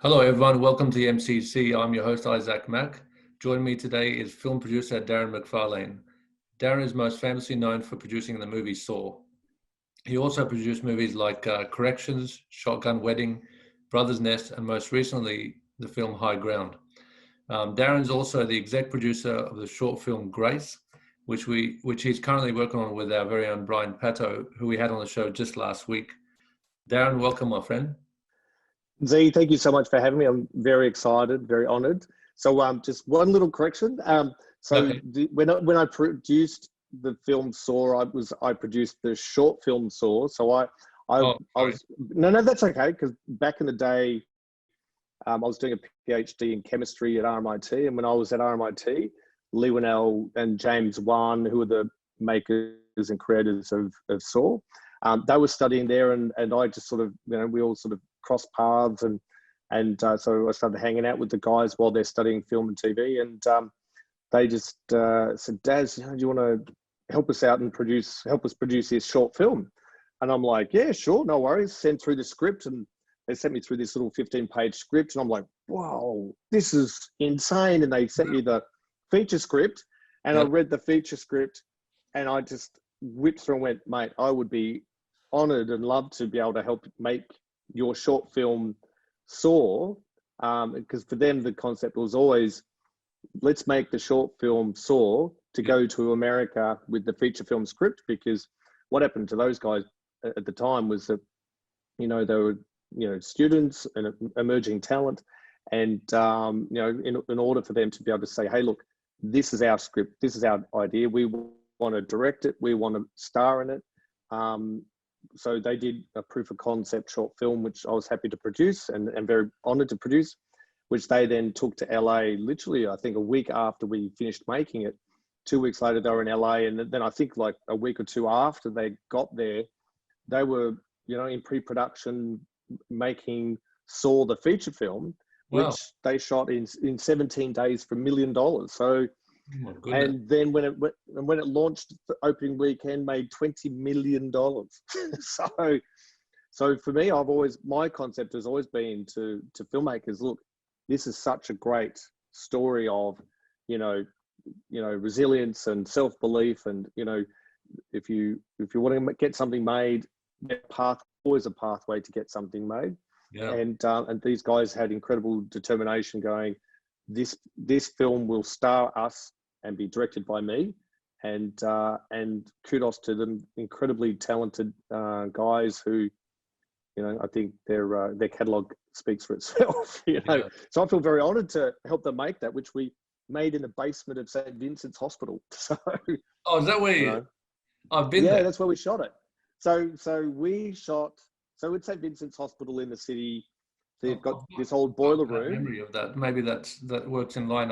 Hello, everyone. Welcome to the MCC. I'm your host, Isaac Mack. Joining me today is film producer Darren McFarlane. Darren is most famously known for producing the movie Saw. He also produced movies like Corrections, Shotgun Wedding, Brother's Nest, and most recently, the film High Ground. Darren's also the exec producer of the short film Grace, which he's currently working on with our very own Brian Patto, who we had on the show just last week. Darren, welcome, my friend. Z, thank you so much for having me. I'm very excited, very honoured. So, just one little correction. Okay. When I produced the film Saw, I produced the short film Saw. So I was no, that's okay, because back in the day, I was doing a PhD in chemistry at RMIT, and when I was at RMIT, Lee Winnell and James Wan, who are the makers and creators of Saw, they were studying there, and I just sort of, we all sort of crossed paths, and so I started hanging out with the guys while they're studying film and TV, and they just said, "Daz, do you want to help us out and help us produce this short film?" And I'm like, "Yeah, sure, no worries." Sent through the script, and they sent me through this little 15-page script, and I'm like, "Wow, this is insane!" And they sent me the feature script, and I read the feature script, and I just whipped through and went, "Mate, I would be honoured and love to be able to help make your short film Saw," because for them the concept was always, let's make the short film Saw to go to America with the feature film script, because what happened to those guys at the time was that they were students and emerging talent, and in order for them to be able to say, "Hey, look, this is our script, this is our idea, we want to direct it, we want to star in it," so they did a proof of concept short film, which I was happy to produce and very honoured to produce, which they then took to LA, literally, I think a week after we finished making it. 2 weeks later, they were in LA. And then I think like a week or two after they got there, they were, in pre-production making Saw the feature film, which they shot in 17 days for $1 million. So, and then when it launched, the opening weekend made $20 million. So for me, my concept has always been to filmmakers, look, this is such a great story of, resilience and self-belief, and if you want to get something made, always a pathway to get something made. Yeah. And these guys had incredible determination, going, this film will star us and be directed by me, and kudos to them, incredibly talented guys who, I think their catalog speaks for itself. Yeah. So I feel very honoured to help them make that, which we made in the basement of St. Vincent's Hospital. So, is that where I've been? Yeah, there. that's where we shot it. So we shot. So at St. Vincent's Hospital in the city, they've got this old boiler room. Memory of that. Maybe that works in line.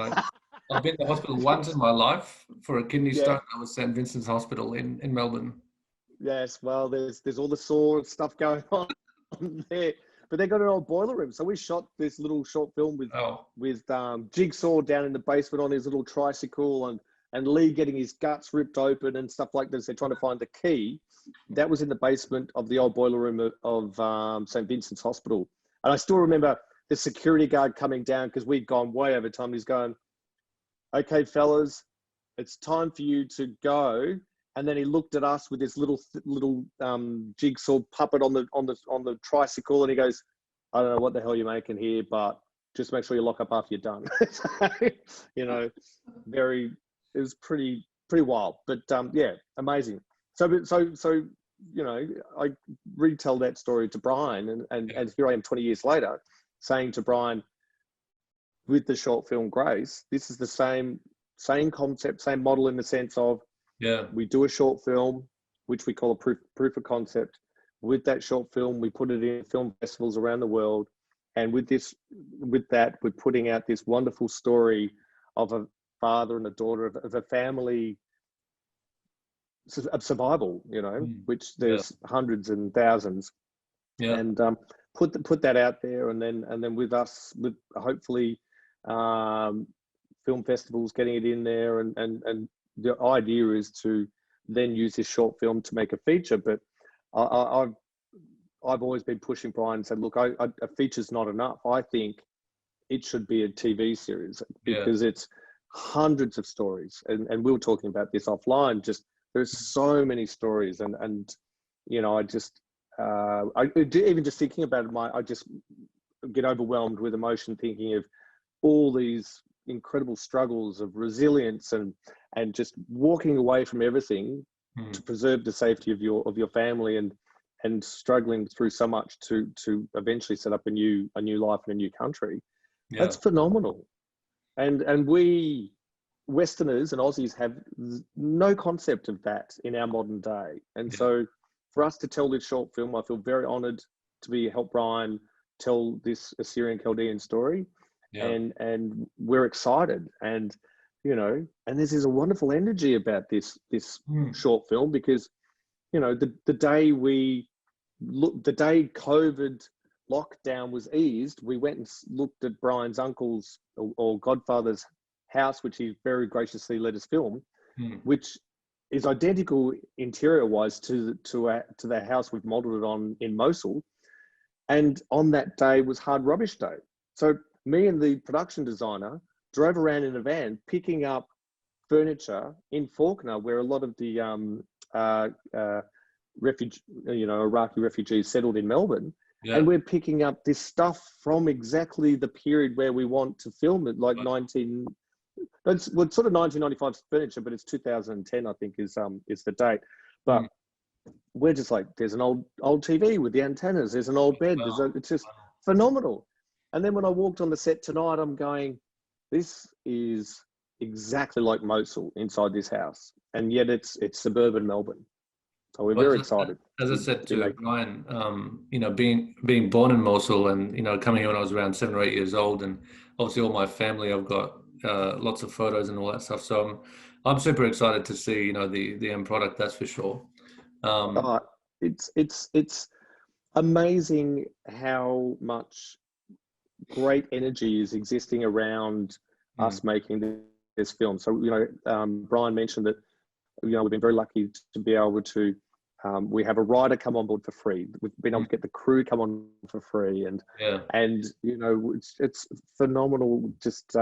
I've been to the hospital once in my life for a kidney stone. That was St. Vincent's Hospital in Melbourne. Yes, well, there's all the Saw stuff going on there, but they got an old boiler room. So we shot this little short film with Jigsaw down in the basement on his little tricycle, and Lee getting his guts ripped open and stuff like this. They're trying to find the key. That was in the basement of the old boiler room of St. Vincent's Hospital. And I still remember the security guard coming down, because we'd gone way over time. He's going, "Okay, fellas, it's time for you to go." And then he looked at us with this little jigsaw puppet on the tricycle, and he goes, "I don't know what the hell you're making here, but just make sure you lock up after you're done." It was pretty wild, but yeah, amazing. So I retell that story to Brian, and here I am 20 years later, saying to Brian, with the short film Grace, this is the same concept, same model, in the sense of, we do a short film, which we call a proof of concept. With that short film, we put it in film festivals around the world, and with that, we're putting out this wonderful story of a father and a daughter, of a family of survival, which there's hundreds and thousands, and put that out there, and then with us, with hopefully film festivals getting it in there, and the idea is to then use this short film to make a feature. But I've always been pushing Brian and said, look, a feature's not enough. I think it should be a TV series because it's hundreds of stories. And we were talking about this offline. Just there's so many stories, and you know, even just thinking about it, I just get overwhelmed with emotion thinking of all these incredible struggles of resilience and just walking away from everything to preserve the safety of your family and struggling through so much to eventually set up a new life in a new country. That's phenomenal. And we Westerners and Aussies have no concept of that in our modern day. And so for us to tell this short film, I feel very honored to help Brian tell this Assyrian Chaldean story. And we're excited. And, you know, and there's a wonderful energy about this short film because, you know, the day COVID lockdown was eased, we went and looked at Brian's uncle's or godfather's house, which he very graciously let us film, which is identical interior wise to the house we've modeled it on in Mosul. And on that day was Hard Rubbish Day. So me and the production designer drove around in a van picking up furniture in Faulkner, where a lot of the Iraqi refugees settled in Melbourne. And we're picking up this stuff from exactly the period where we want to film it, like it's sort of 1995 furniture, but it's 2010, I think, is the date. But we're just like, there's an old TV with the antennas, there's an old bed, it's just phenomenal. And then when I walked on the set tonight, I'm going, this is exactly like Mosul inside this house, and yet it's suburban Melbourne. So we're very excited. As I said to Brian, you know, being born in Mosul and, you know, coming here when I was around 7 or 8 years old, and obviously all my family, I've got lots of photos and all that stuff. So I'm super excited to see, you know, the end product. That's for sure. It's amazing how much great energy is existing around us making this film. So, you know, Brian mentioned that, you know, we've been very lucky to be able to, we have a writer come on board for free. We've been able to get the crew come on for free. And, you know, it's phenomenal, just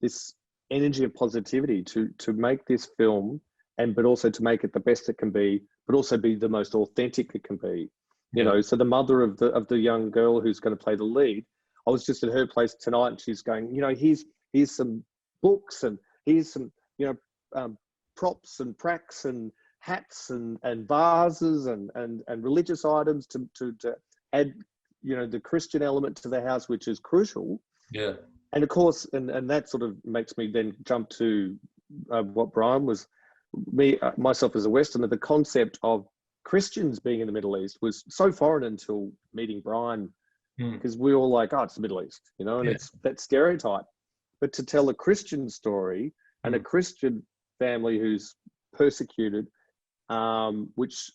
this energy of positivity to make this film, but also to make it the best it can be, but also be the most authentic it can be. You know, so the mother of the young girl who's going to play the lead, I was just at her place tonight, and she's going, you know, here's some books, and here's some, you know, props and pracs and hats and vases and religious items to add, you know, the Christian element to the house, which is crucial. And of course, and that sort of makes me then jump to what Brian was, myself as a Westerner, the concept of Christians being in the Middle East was so foreign until meeting Brian, because we were all like, oh, it's the Middle East, you know, and it's that stereotype. But to tell a Christian story and a Christian family who's persecuted, which,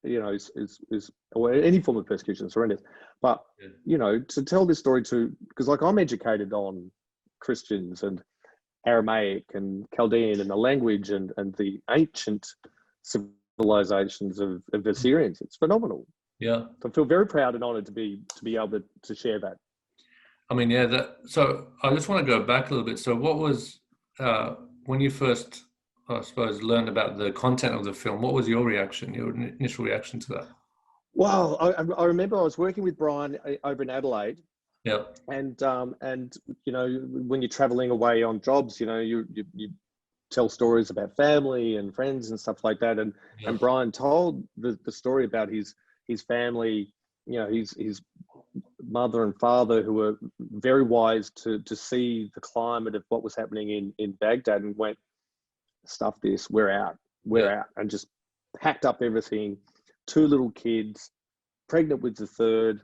you know, is or any form of persecution is horrendous. But, you know, to tell this story because like I'm educated on Christians and Aramaic and Chaldean and the language and the ancient civilizations of the Assyrians. It's phenomenal. So I feel very proud and honored to be able to share that. I mean, so I just want to go back a little bit. So what was, when you first, I suppose, learned about the content of the film, what was your initial reaction to that? Well, I remember I was working with Brian over in Adelaide. And you know, when you're traveling away on jobs, you know, you tell stories about family and friends and stuff like that. And Brian told the story about his family, you know, his mother and father, who were very wise to see the climate of what was happening in Baghdad, and went, stuff this, we're out, and just packed up everything. 2 little kids, pregnant with the third,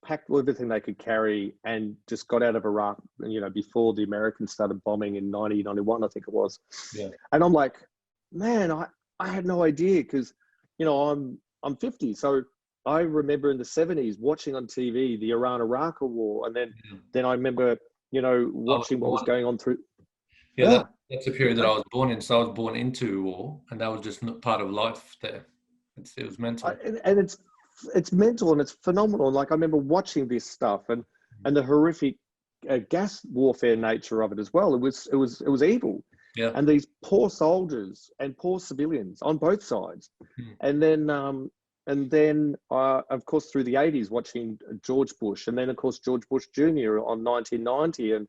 packed everything they could carry, and just got out of Iraq, you know, before the Americans started bombing in 1991, I think it was. And I'm like, man, I had no idea, because, you know, I'm 50, so I remember in the 70s watching on TV the Iran-Iraq war, and then I remember, you know, watching what was going on through. That's a period that I was born in. So I was born into war, and that was just not part of life there. It was mental. And it's it's mental and it's phenomenal. Like I remember watching this stuff and the horrific gas warfare nature of it as well. It was evil. Yeah. And these poor soldiers and poor civilians on both sides. And then of course through the 80s watching George Bush, and then of course George Bush Jr. on 1990,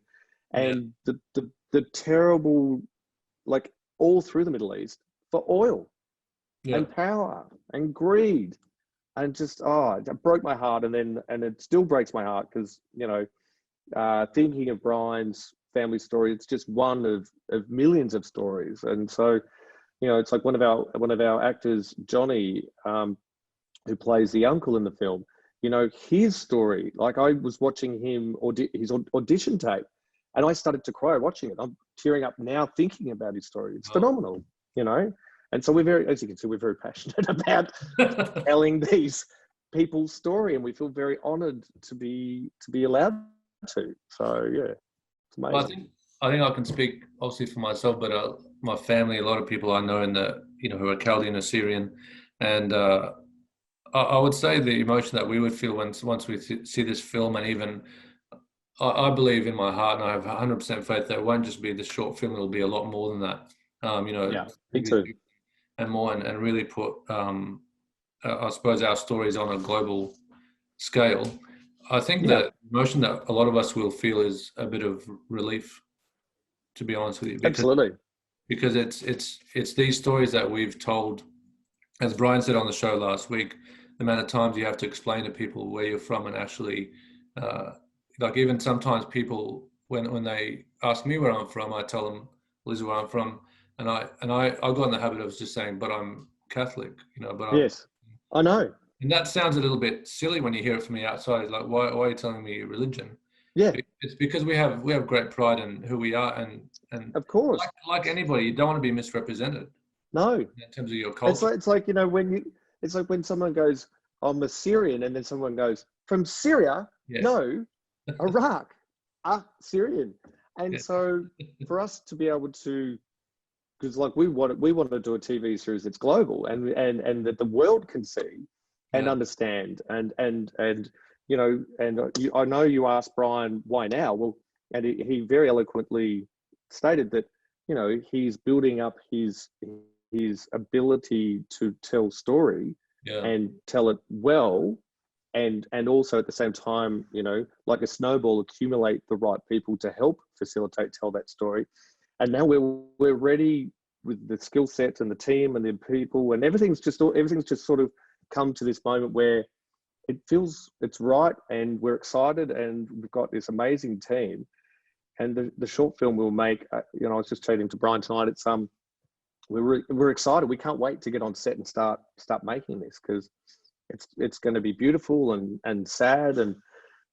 and the terrible, like all through the Middle East for oil and power and greed, and just it broke my heart. And it still breaks my heart because, you know, thinking of Brian's family story, it's just one of millions of stories. And so, you know, it's like one of our actors, Johnny, who plays the uncle in the film, you know, his story, like I was watching him his audition tape, and I started to cry watching it. I'm tearing up now thinking about his story. It's phenomenal, you know. And so as you can see, we're very passionate about telling these people's story, and we feel very honoured to be allowed to. So yeah, it's amazing. Well, I think I can speak obviously for myself, but my family, a lot of people I know who are Chaldean, Assyrian, and I would say the emotion that we would feel once we see this film, and even I believe in my heart, and I have 100% faith that it won't just be this short film; it'll be a lot more than that. You know, yeah, me too. And more, and really put, I suppose, our stories on a global scale. I think the emotion that a lot of us will feel is a bit of relief, to be honest with you. Absolutely. Because it's these stories that we've told, as Brian said on the show last week, the amount of times you have to explain to people where you're from, and actually, like even sometimes people, when they ask me where I'm from, I tell them, well, this is where I'm from. And I got in the habit of just saying, but I'm Catholic, you know, but yes, I know. And that sounds a little bit silly when you hear it from the outside. It's like, why are you telling me religion? Yeah. It's because we have great pride in who we are, and of course, like anybody, you don't want to be misrepresented. No. In terms of your culture. It's like, you know, it's like when someone goes, I'm Assyrian, and then someone goes, from Syria? Yes. No, Iraq, Syrian. And so for us to be able to, because like we want to do a TV series that's global and that the world can see and understand, and you know, and I know you asked Brian why now. Well, and he very eloquently stated that, you know, he's building up his ability to tell story and tell it well, and also at the same time, you know, like a snowball, accumulate the right people to help facilitate tell that story. And now we're ready with the skill sets and the team and the people, and everything's just sort of come to this moment where it feels it's right, and we're excited, and we've got this amazing team. And the short film we'll make, you know, I was just chatting to Brian tonight. It's we're excited. We can't wait to get on set and start making this, because it's going to be beautiful and sad. And,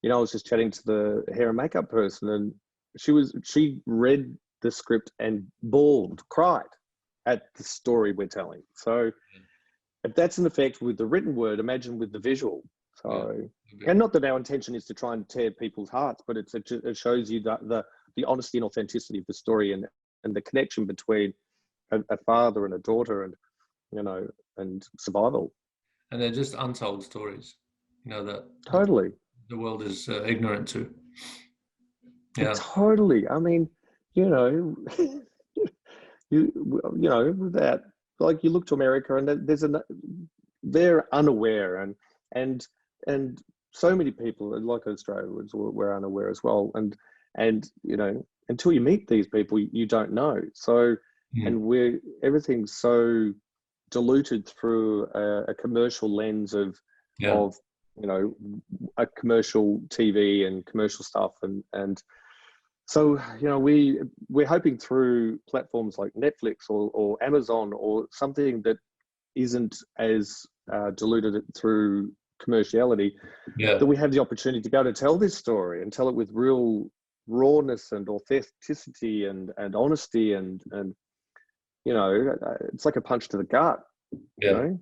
you know, I was just chatting to the hair and makeup person, and she read the script and cried at the story we're telling. So if that's an effect with the written word, imagine with the visual. So, and not that our intention is to try and tear people's hearts, but it shows you the honesty and authenticity of the story, and the connection between a father and a daughter, and, you know, and survival. And they're just untold stories, you know, that totally the world is ignorant to. Yeah, totally. I mean, you know, you know, that, like, you look to America, and they're unaware, and so many people, like Australians, were unaware as well. And you know, until you meet these people, you don't know. So, and everything's so diluted through a commercial lens of you know, a commercial TV and commercial stuff, and so, you know, we're hoping through platforms like Netflix or Amazon or something that isn't as diluted through commerciality, that we have the opportunity to be able to tell this story and tell it with real rawness and authenticity and honesty, and you know, it's like a punch to the gut. You know?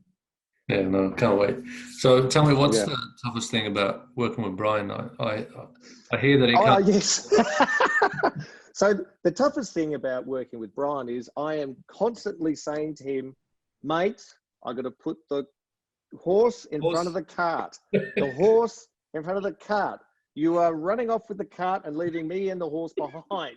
Yeah, no, can't wait. So tell me, what's the toughest thing about working with Brian? I hear that he can't. Oh, yes. So the toughest thing about working with Brian is I am constantly saying to him, mate, I got to put the horse in front of the cart. The horse in front of the cart. You are running off with the cart and leaving me and the horse behind.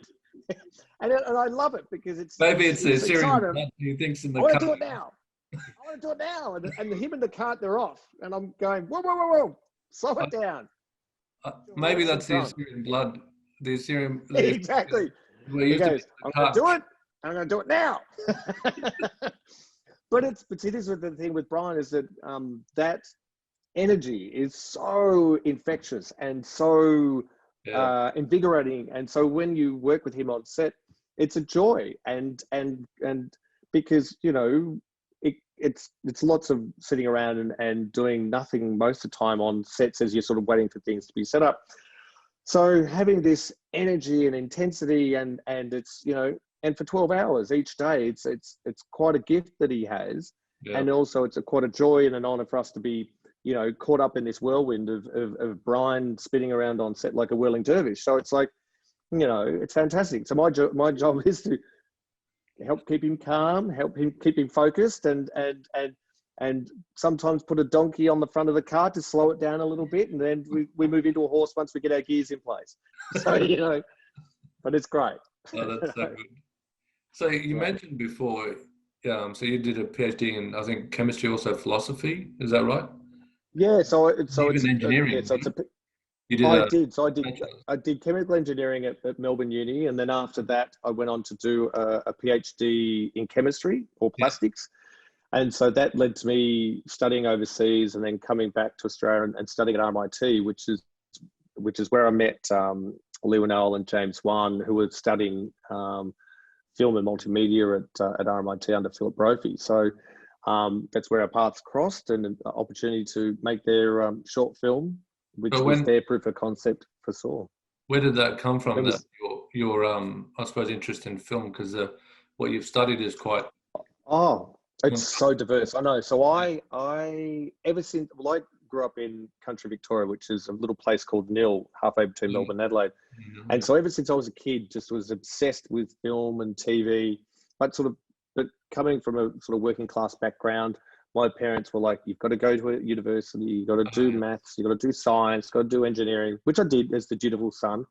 and I love it because it's the Assyrian blood he thinks in the cart. I want to do it now. I want to do it now. And him and the cart, they're off. And I'm going, whoa, whoa, whoa, whoa. Slow it down. Maybe that's the Assyrian blood. The Assyrian. Exactly. He goes, I'm going to do it. I'm going to do it now. But see, this is the thing with Brian is that that energy is so infectious and so invigorating. And so when you work with him on set, it's a joy. And because, you know, it's lots of sitting around and doing nothing most of the time on sets as you're sort of waiting for things to be set up. So having this energy and intensity and it's, you know, and for 12 hours each day, it's quite a gift that he has. Yeah. And also it's quite a joy and an honor for us to be, you know, caught up in this whirlwind of Brian spinning around on set like a whirling dervish. So it's like, you know, it's fantastic. So my job is to help keep him calm, help him keep him focused, and sometimes put a donkey on the front of the cart to slow it down a little bit, and then we move into a horse once we get our gears in place. So, you know, but it's great. Oh, that's so good. So you mentioned before, so you did a PhD in, I think, chemistry, also philosophy. Is that right? Yeah. So it's engineering. Yeah, so I did chemical engineering at Melbourne Uni, and then after that, I went on to do a PhD in chemistry or plastics. Yeah. And so that led to me studying overseas and then coming back to Australia and studying at RMIT, which is where I met Lee Winnell and James Wan, who were studying film and multimedia at RMIT under Philip Brophy. So that's where our paths crossed, and an opportunity to make their short film, which was their proof of concept for Saw. Where did that come from? Your I suppose, interest in film, because what you've studied is quite. Oh, it's so diverse. I know. So I ever since, well, I grew up in country Victoria, which is a little place called Nil, halfway between Melbourne and Adelaide. Mm-hmm. And so ever since I was a kid, just was obsessed with film and TV, but coming from a sort of working class background, my parents were like, you've got to go to a university, you've got to do maths, you've got to do science, got to do engineering, which I did as the dutiful son.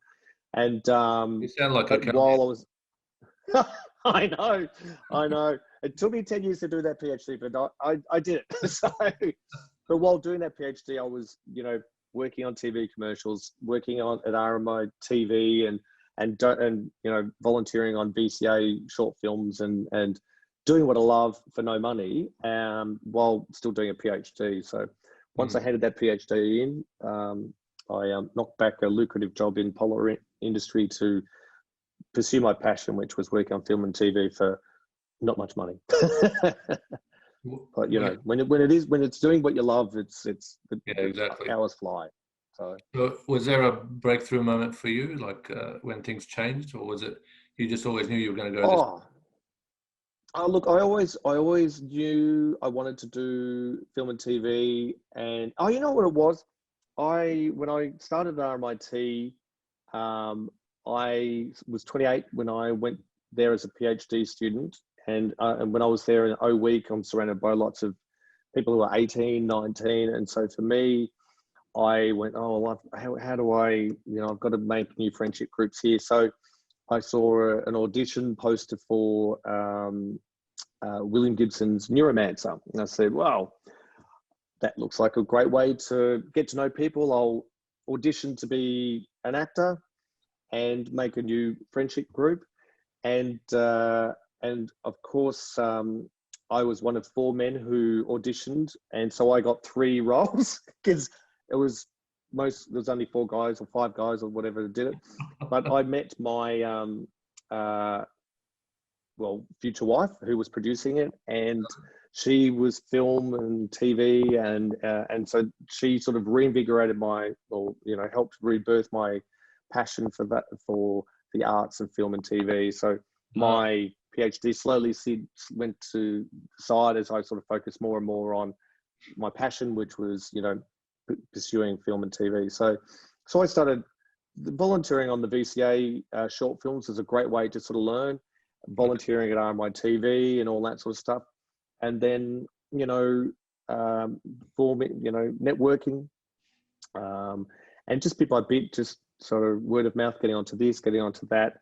And you sound like a while I was, I know. It took me 10 years to do that PhD, but I did it. So, but while doing that PhD, I was, you know, working on TV commercials, working on at RMI TV and you know, volunteering on VCA short films and doing what I love for no money, while still doing a PhD. So once I handed that PhD in, I knocked back a lucrative job in polar industry to pursue my passion, which was working on film and TV for not much money. But you know, when it's doing what you love, it's exactly. Hours fly. So was there a breakthrough moment for you, like when things changed, or was it you just always knew you were going to go? Look, I always knew I wanted to do film and TV, and you know what it was? When I started at RMIT, I was 28 when I went there as a PhD student, and when I was there in a week, I'm surrounded by lots of people who are 18, 19, and so for me, I went, how do I, you know, I've got to make new friendship groups here. So I saw an audition poster for William Gibson's Neuromancer. And I said, wow, that looks like a great way to get to know people. I'll audition to be an actor and make a new friendship group. And of course, I was one of 4 men who auditioned. And so I got 3 roles because there was only 4 guys or 5 guys or whatever that did it. But I met my future wife who was producing it, and she was film and TV, and so she sort of reinvigorated helped rebirth my passion for the arts of film and TV. So my PhD slowly went to the side as I sort of focused more and more on my passion, which was, you know, pursuing film and TV. So I started volunteering on the VCA short films as a great way to sort of learn, volunteering at RMI TV and all that sort of stuff. And then, you know, forming, networking, and just bit by bit, just sort of word of mouth, getting onto this, getting onto that.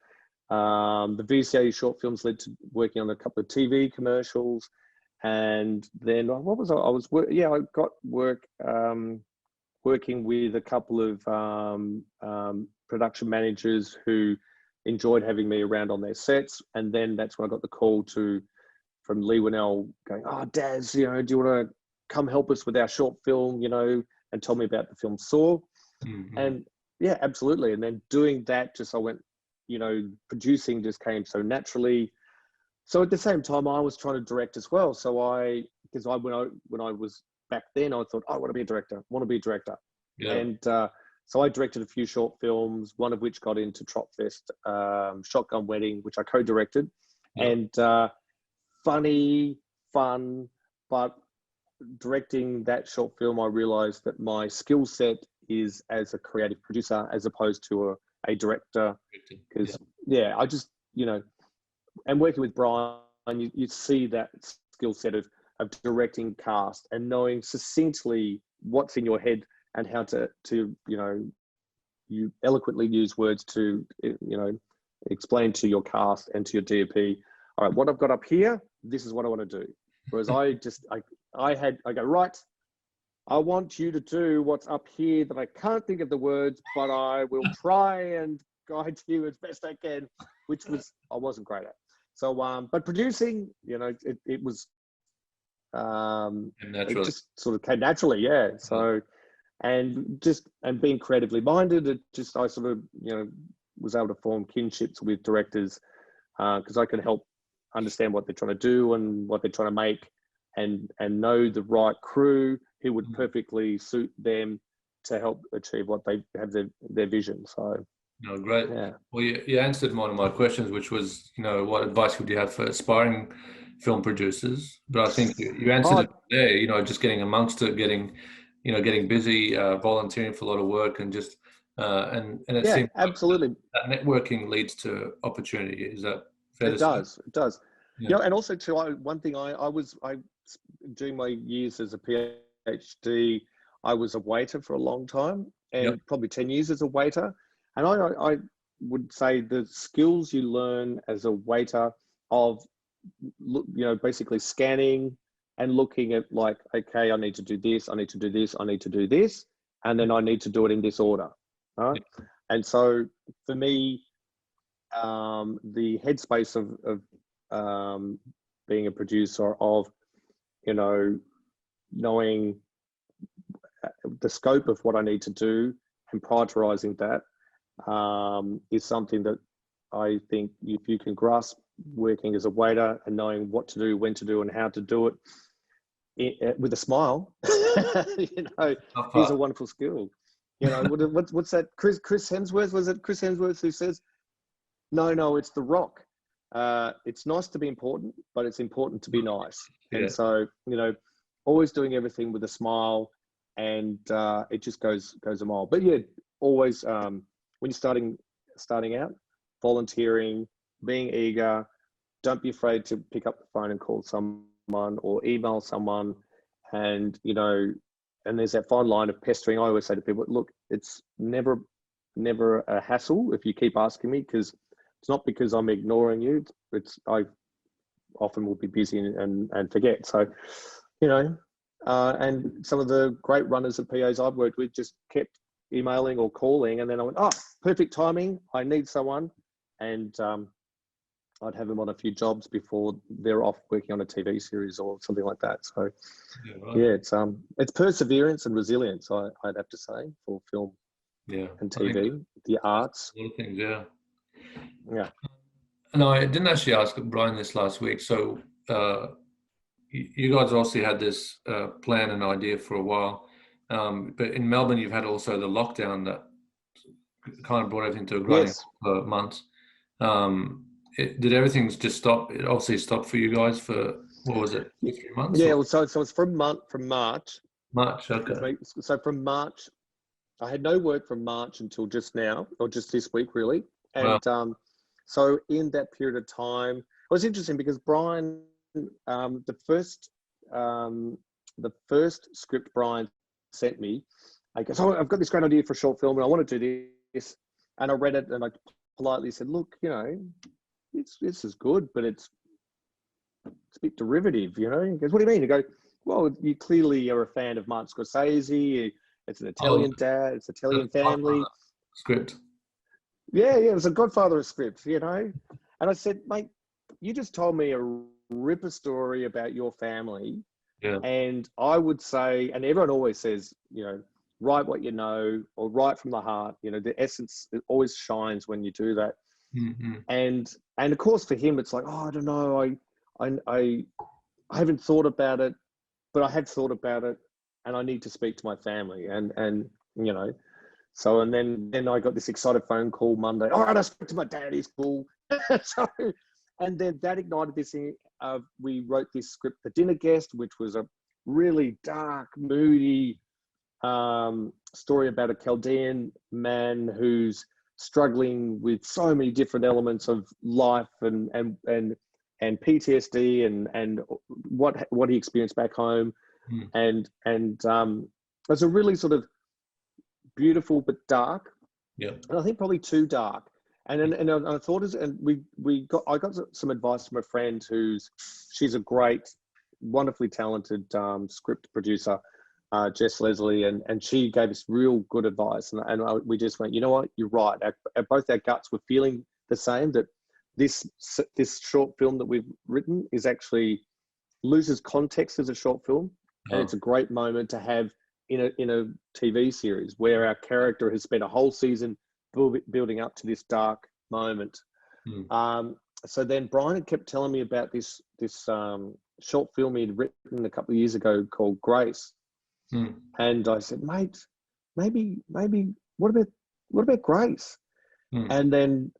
The VCA short films led to working on a couple of TV commercials, and then what was I got work working with a couple of production managers who enjoyed having me around on their sets, and then that's when I got the call from Lee Winnell going, "Oh, Daz, do you want to come help us with our short film, and tell me about the film Saw." Mm-hmm. And yeah, absolutely. And then doing that, I went, producing just came so naturally. So at the same time, I was trying to direct as well. So when I was back then, I thought, I want to be a director. Yeah. And so I directed a few short films, one of which got into Tropfest, Shotgun Wedding, which I co-directed. Yeah. And funny, fun, but directing that short film, I realized that my skill set is as a creative producer as opposed to a director. Because I just, and working with Brian, you see that skill set of directing cast and knowing succinctly what's in your head and how to you eloquently use words to, explain to your cast and to your DOP, all right, what I've got up here, this is what I want to do. Whereas I go, right, I want you to do what's up here that I can't think of the words, but I will try and guide you as best I can, I wasn't great at. So, but producing, it was, it just sort of came naturally. Yeah. So, and being creatively minded, I sort of, was able to form kinships with directors, because I could help understand what they're trying to do and what they're trying to make, and know the right crew who would perfectly suit them to help achieve what they have their vision. So, no, great. Yeah. Well, you answered one of my questions, which was, what advice would you have for aspiring film producers? But I think you answered it there. Just getting amongst it, getting busy, volunteering for a lot of work, and just and it seems absolutely like that networking leads to opportunity. Is that fair to say? It does. Yeah. And also too, one thing I during my years as a PhD, I was a waiter for a long time, and probably 10 years as a waiter. And I would say the skills you learn as a waiter of, basically scanning and looking at like, okay, I need to do this, I need to do this, I need to do this, and then I need to do it in this order, right? And so for me, the headspace of being a producer, of knowing the scope of what I need to do and prioritizing that, is something that I think if you can grasp working as a waiter and knowing what to do, when to do, and how to do it with a smile, is a wonderful skill. What's that? Chris Hemsworth, was it Chris Hemsworth who says, no, it's The Rock. It's nice to be important, but it's important to be nice. Yeah. And so, always doing everything with a smile, and it just goes a mile. But yeah, always, when you're starting out, volunteering, being eager, don't be afraid to pick up the phone and call someone or email someone, and and there's that fine line of pestering. I always say to people, look, it's never a hassle if you keep asking me, because it's not because I'm ignoring you. I often will be busy and forget. So, and some of the great runners of PAs I've worked with just kept emailing or calling, and then I went, oh, perfect timing, I need someone. And I'd have them on a few jobs before they're off working on a TV series or something like that. So it's perseverance and resilience, I'd have to say, for film and TV, the arts. A lot of things, yeah. Yeah. No, I didn't actually ask Brian this last week. So you guys obviously had this plan and idea for a while, but in Melbourne you've had also the lockdown that kind of brought everything to a grinding for months. Did everything just stop? It obviously stopped for you guys for, what was it, 2-3 months? Yeah, well, so it's from March. March, okay. So from March, I had no work from March until just now, or just this week, really. And so in that period of time, it was interesting because Brian, the first the first script Brian sent me, I goes, "Oh, I've got this great idea for a short film, and I want to do this." And I read it, and I politely said, "Look, this is good, but it's a bit derivative, He goes, "What do you mean?" I go, "Well, you clearly are a fan of Martin Scorsese. It's an Italian dad. It's an Italian family script." Yeah, it was a Godfather of script, And I said, "Mate, you just told me a ripper story about your family." Yeah. And I would say, and everyone always says, write what you know, or write from the heart. The essence, it always shines when you do that. Mm-hmm. And of course for him, it's like, "Oh, I don't know. I haven't thought about it, but I had thought about it, and I need to speak to my family." And so, and then I got this excited phone call Monday. "All right, I spoke to my dad. He's cool." So, and then that ignited this thing. We wrote this script, The Dinner Guest, which was a really dark, moody story about a Chaldean man who's struggling with so many different elements of life and PTSD and what he experienced back home. And it was a really sort of beautiful but dark. Yeah. And I think probably too dark. And I thought, I got some advice from a friend she's a great, wonderfully talented script producer, Jess Leslie, and she gave us real good advice. And we just went, "You know what, you're right. Both our guts were feeling the same, that this short film that we've written is actually loses context as a short film. And it's a great moment to have in a TV series where our character has spent a whole season building up to this dark moment." So then Brian had kept telling me about this short film he'd written a couple of years ago called Grace. And I said, "Mate, maybe what about Grace?" And then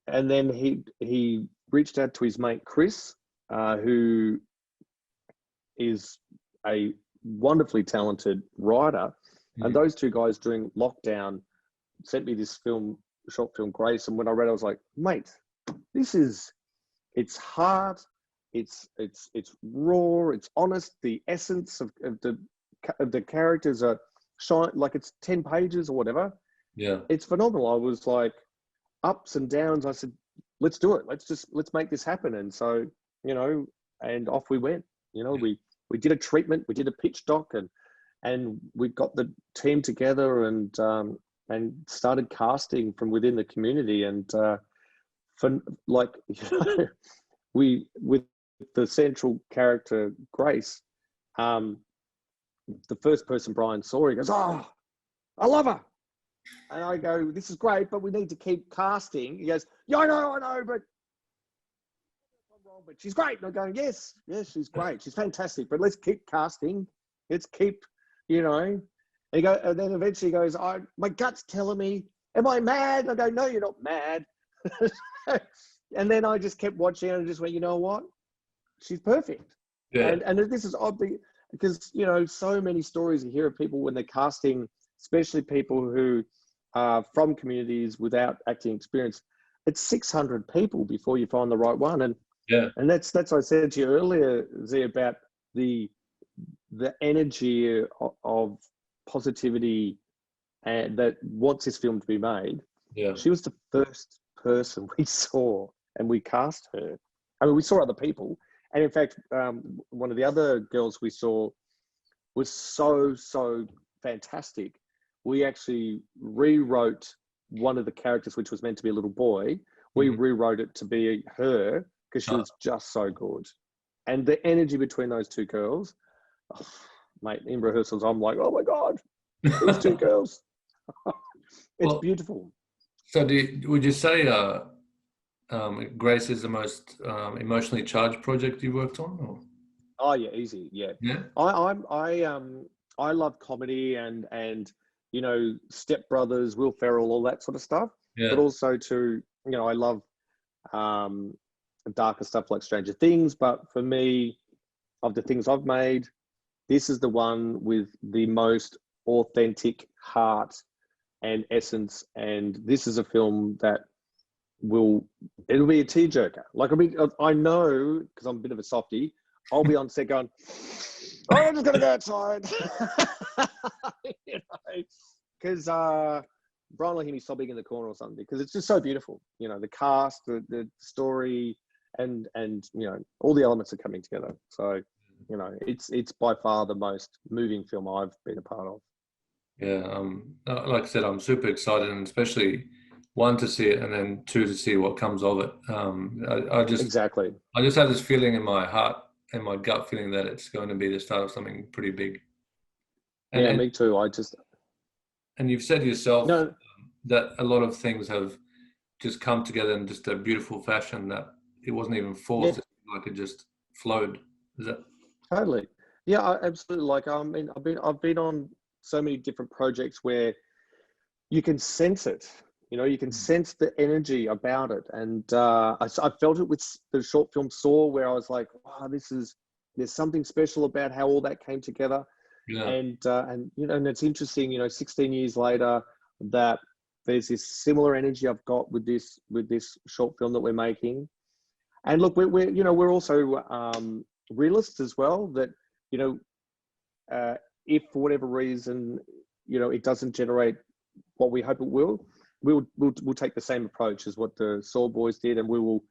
he reached out to his mate Chris, who is a wonderfully talented writer, and those two guys during lockdown sent me this short film Grace. And when I read it, I was like, "Mate, it's hard, it's raw, it's honest. The essence of the characters are shine, like it's 10 pages or whatever. Yeah, it's phenomenal." I was like, ups and downs. I said, "Let's do it. Let's make this happen." And so, and off we went. We did a treatment, we did a pitch doc, and we got the team together and started casting from within the community. And we, with the central character Grace, the first person Brian saw, he goes, "Oh, I love her." And I go, "This is great, but we need to keep casting." He goes, "Yeah, I know, but she's great." And I'm going, yes, she's great. She's fantastic, but let's keep casting. Let's keep, And and then eventually he goes, "My gut's telling me, am I mad?" And I go, "No, you're not mad." And then I just kept watching and just went, "You know what? She's perfect." Yeah. And this is odd because, so many stories you hear of people when they're casting, especially people who are from communities without acting experience. It's 600 people before you find the right one. And that's what I said to you earlier, Z, about the energy of positivity and that wants this film to be made. Yeah. She was the first person we saw, and we cast her. I mean, we saw other people, and in fact, one of the other girls we saw was so fantastic. We actually rewrote one of the characters, which was meant to be a little boy. We rewrote it to be her because she was just so good. And the energy between those two girls, mate, in rehearsals, I'm like, "Oh my God, these two girls." It's beautiful. So would you say Grace is the most emotionally charged project you worked on? Or? Oh yeah, easy. Yeah. I love comedy and Step Brothers, Will Ferrell, all that sort of stuff. Yeah. But also I love darker stuff like Stranger Things. But for me, of the things I've made, this is the one with the most authentic heart and essence. And this is a film that it'll be a tearjerker. Like, I know, because I'm a bit of a softie, I'll be on set going, Oh, I'm just gonna go outside. Because Brian will hear me sobbing in the corner or something, because it's just so beautiful. The cast, the story, and all the elements are coming together. So it's by far the most moving film I've been a part of. Yeah, like I said, I'm super excited, and especially one to see it, and then two to see what comes of it. Exactly. I just have this feeling in my heart and my gut feeling that it's going to be the start of something pretty big. Yeah, me too. And you've said yourself No. that a lot of things have just come together in just a beautiful fashion, that it wasn't even forced. Yeah, Like it just flowed. Is that? totally. Yeah, absolutely. Like, I mean, I've been on so many different projects where you can sense it. You can sense the energy about it, and I felt it with the short film Saw, where I was like, "Wow, there's something special about how all that came together." Yeah. And it's interesting. 16 years later, that there's this similar energy I've got with this short film that we're making. And look, we're also realists as well. That if for whatever reason it doesn't generate what we hope it will, we'll take the same approach as what the Saw boys did, and we will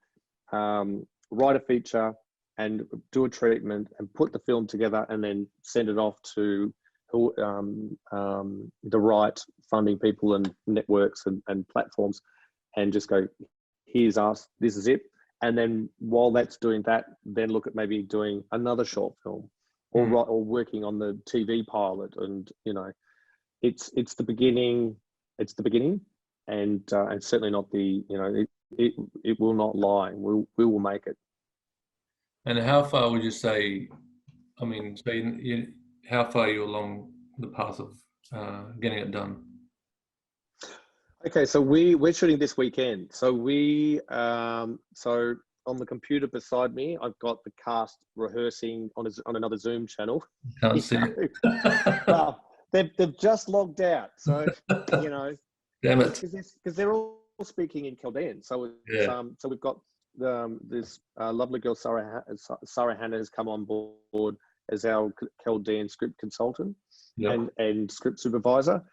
write a feature and do a treatment and put the film together, and then send it off to the right funding people and networks and platforms, and just go, here's us, this is it. And then while that's doing that, then look at maybe doing another short film, or working on the TV pilot. And it's the beginning. It's the beginning, and certainly not the it will not lie. We will make it. And how far would you say? I mean, so how far are you along the path of getting it done? Okay, so we're shooting this weekend. So so on the computer beside me, I've got the cast rehearsing on another Zoom channel. Can't see it. Well, they've just logged out. So Damn it. because they're all speaking in Chaldean. So so we've got this lovely girl Sarah Hannah has come on board as our Chaldean script consultant and script supervisor.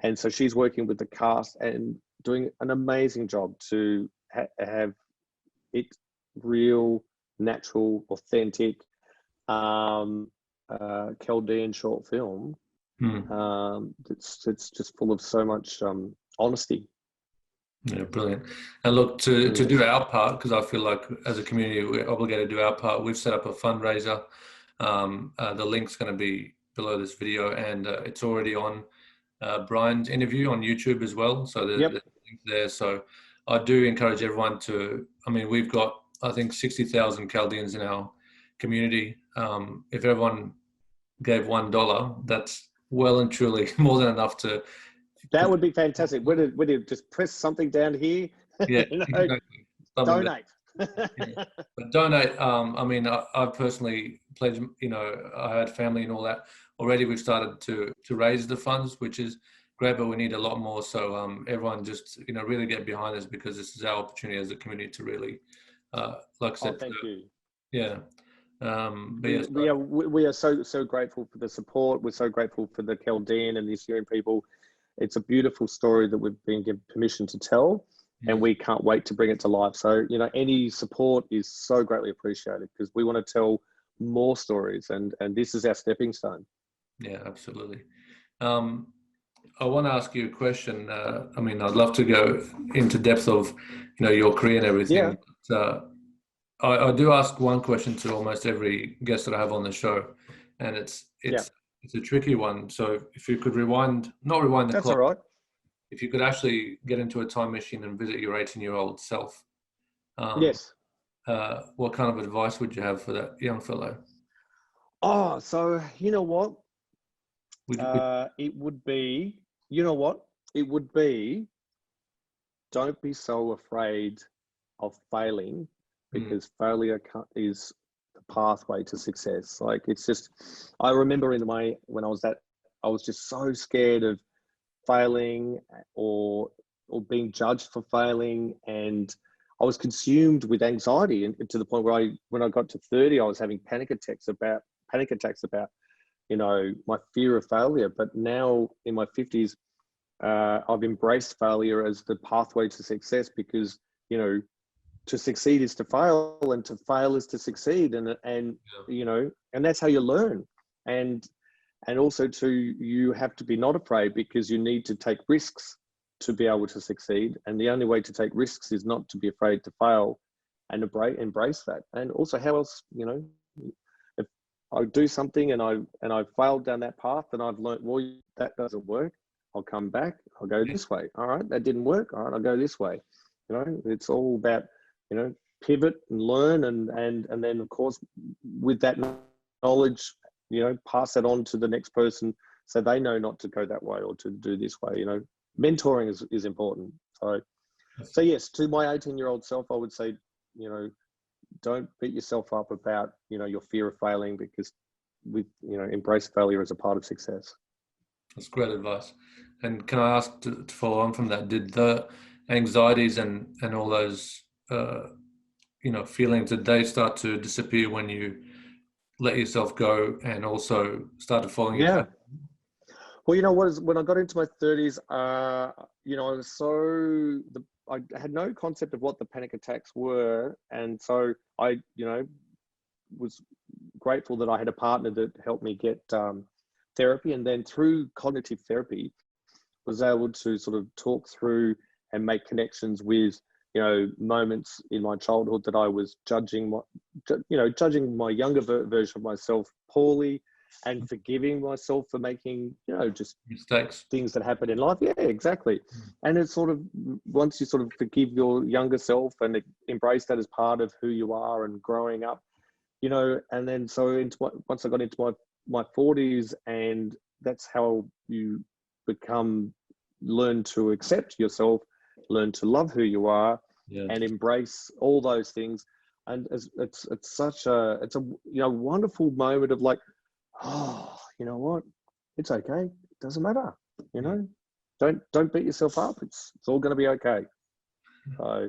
And so she's working with the cast and doing an amazing job to have it real, natural, authentic Chaldean short film. It's just full of so much honesty. Yeah, brilliant. And look, to do our part, because I feel like as a community we're obligated to do our part. We've set up a fundraiser. The link's going to be below this video, and it's already on Brian's interview on YouTube as well. So there's a link there. So I do encourage everyone to. I mean, we've got I think 60,000 Chaldeans in our community. If everyone gave $1, that's well and truly more than enough to. That would be fantastic. Would it just press something down here? Yeah, exactly. Donate. But donate. I mean, I've personally pledged. I had family and all that. Already, we've started to raise the funds, which is great, but we need a lot more. So everyone just really get behind this, because this is our opportunity as a community to really, like I said. Thank you. Yeah. But yes, we are so grateful for the support. We're so grateful for the Chaldean and the Assyrian people. It's a beautiful story that we've been given permission to tell, and we can't wait to bring it to life. So, any support is so greatly appreciated, because we want to tell more stories, and this is our stepping stone. Yeah, absolutely. I want to ask you a question. I mean, I'd love to go into depth of, your career and everything. Yeah. But, I do ask one question to almost every guest that I have on the show, and it's a tricky one. So if you could not rewind the That's clock. all right. If you could actually get into a time machine and visit your 18-year-old self, yes. What kind of advice would you have for that young fellow? Oh, so you know what? It would be, don't be so afraid of failing, because failure is the pathway to success. Like, it's just, I remember when I was just so scared of failing or being judged for failing, and I was consumed with anxiety, and to the point where when I got to 30, I was having panic attacks about my fear of failure. But now in my 50s, I've embraced failure as the pathway to success, because, to succeed is to fail, and to fail is to succeed. And that's how you learn. And also you have to be not afraid, because you need to take risks to be able to succeed. And the only way to take risks is not to be afraid to fail, and embrace that. And also, how else, if I do something and I failed down that path, and I've learned, well, that doesn't work, I'll come back, I'll go this way. All right, that didn't work. All right, I'll go this way. It's all about, pivot and learn, and then of course with that knowledge, pass that on to the next person, so they know not to go that way or to do this way. Mentoring is important. So yes, to my 18-year-old self, I would say, don't beat yourself up about, your fear of failing, because embrace failure as a part of success. That's great advice. And can I ask, to follow on from that, did the anxieties and all those, feelings, did they start to disappear when you let yourself go and also started following your passion? Well, when I got into my 30s, I had no concept of what the panic attacks were. And so I, was grateful that I had a partner that helped me get therapy. And then through cognitive therapy, was able to sort of talk through and make connections with, moments in my childhood that I was judging my younger version of myself poorly, and forgiving myself for making, just mistakes, things that happen in life. Yeah, exactly. And it's sort of, once you sort of forgive your younger self and embrace that as part of who you are and growing up, and then so once I got into my 40s, and that's how you learn to accept yourself, learn to love who you are, and embrace all those things. And it's such a wonderful moment of like, oh, you know what? It's okay. It doesn't matter. Don't beat yourself up. It's all going to be okay. So,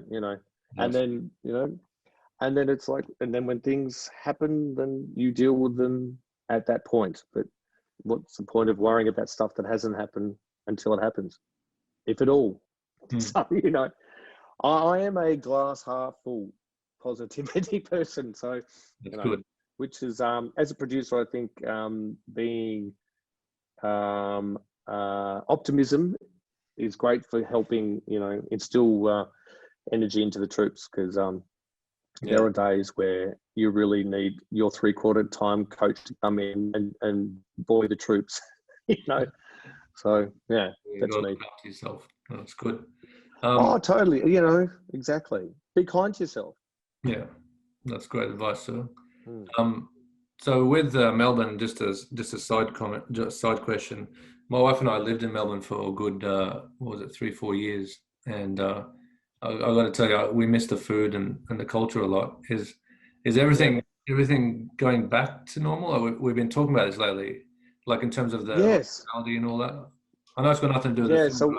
and then, and then it's like, and then when things happen, then you deal with them at that point. But what's the point of worrying about stuff that hasn't happened until it happens, if at all? So, I am a glass half full positivity person. So, that's good. Which is, as a producer, I think being optimism is great for helping, instill energy into the troops, because there are days where you really need your 3/4 time coach to come in and buoy the troops, So yeah, that's me. Look after yourself. That's good. Totally. Exactly. Be kind to yourself. Yeah, that's great advice, sir. So with Melbourne, just a side comment, just side question. My wife and I lived in Melbourne for a good, 3-4 years, and I got to tell you, we miss the food and the culture a lot. Is everything going back to normal? We've been talking about this lately, like in terms of the hospitality and all that. I know it's got nothing to do with the film,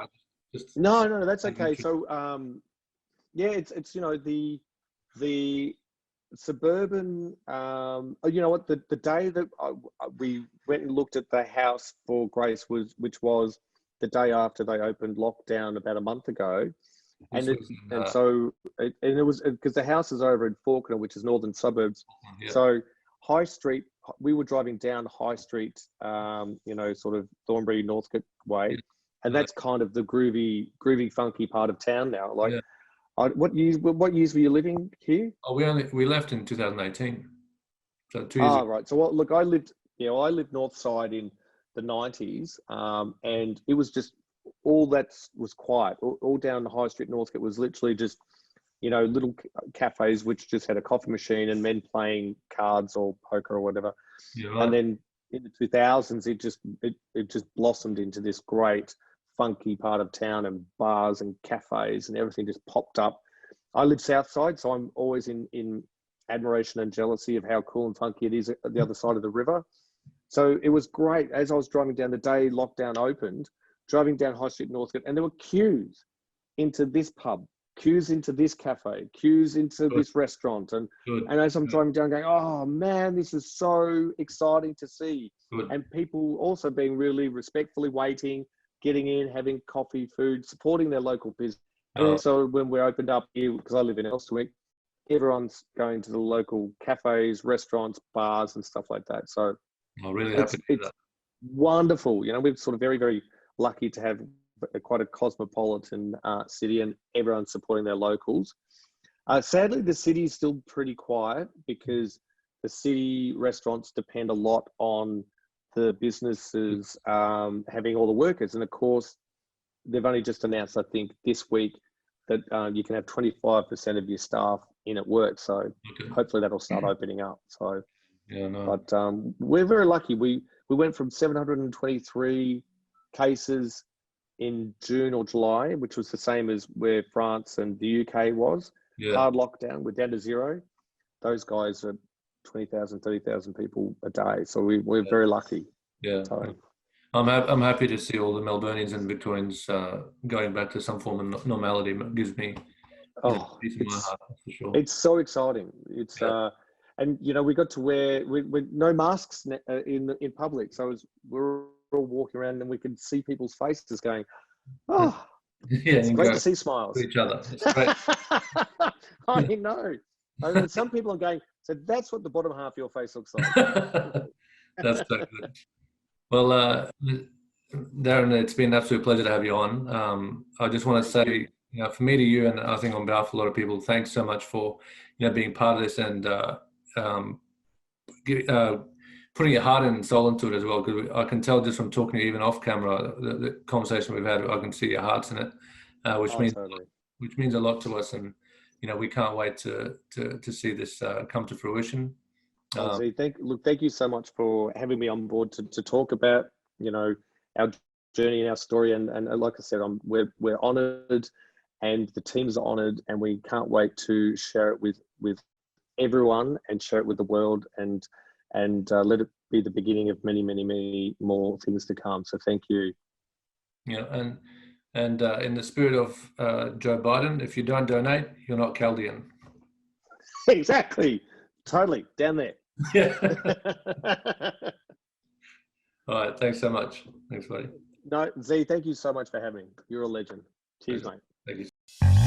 No, that's okay. So it's the suburban, the day that we went and looked at the house for Grace which was the day after they opened lockdown about a month ago. And it was because the house is over in Fawkner, which is northern suburbs. So High Street, we were driving down High Street, sort of Thornbury, Northcote way. And that's kind of the groovy, funky part of town now. Like, what years were you living here? Oh, we left in 2018. So 2 years ago. Right. So look, I lived north side in the 90s, and it was just all that was quiet. All down the High Street, Northcote was literally just, little cafes which just had a coffee machine and men playing cards or poker or whatever. And then in the 2000s, it just blossomed into this great funky part of town, and bars and cafes and everything just popped up. I live south side, so I'm always in admiration and jealousy of how cool and funky it is at the other side of the river. So it was great. As I was driving down the day lockdown opened, driving down High Street Northcote, and there were queues into this pub, queues into this cafe, queues into Good. this restaurant. And Good. as I'm driving down going, oh man, this is so exciting to see. Good. And people also being really respectfully waiting, getting in, having coffee, food, supporting their local business. And so when we opened up here, because I live in Elswick, everyone's going to the local cafes, restaurants, bars, and stuff like that. So I'm really happy to do that. Wonderful. You know, we're sort of very, very lucky to have quite a cosmopolitan city, and everyone's supporting their locals. Sadly, the city is still pretty quiet because the city restaurants depend a lot on the businesses having all the workers. And of course, they've only just announced, I think, this week that you can have 25% of your staff in at work. So hopefully that'll start opening up. So, but we're very lucky. We went from 723 cases in June or July, which was the same as where France and the UK was. Hard lockdown. We're down to 0. Those guys are 20,000, 30,000 people a day. So we're very lucky. Yeah. So, I'm happy to see all the Melburnians and Victorians going back to some form of normality. It gives me peace in my heart, for sure. It's so exciting. It's and you know, we got to wear with no masks in public, so we're all walking around and we could see people's faces going, oh, it's great to see smiles to each other. It's great. I know. And some people are going, so that's what the bottom half of your face looks like. That's so good. Well, Darren, it's been an absolute pleasure to have you on. I just want to say, you know, from me to you, and I think on behalf of a lot of people, thanks so much for, you know, being part of this and putting your heart and soul into it as well. Because I can tell just from talking to you, even off camera, the conversation we've had, I can see your hearts in it, which means a lot to us. And you know, we can't wait to see this come to fruition. Thank you so much for having me on board to talk about, you know, our journey and our story. And like I said, we're honoured, and the teams are honoured, and we can't wait to share it with everyone and share it with the world, and let it be the beginning of many, many, many more things to come. So thank you. Yeah, and in the spirit of Joe Biden, if you don't donate, you're not Chaldean. Exactly. Totally. Down there. Yeah. All right. Thanks so much. Thanks, buddy. No, Z, thank you so much for having me. You're a legend. Cheers, mate. Thank you.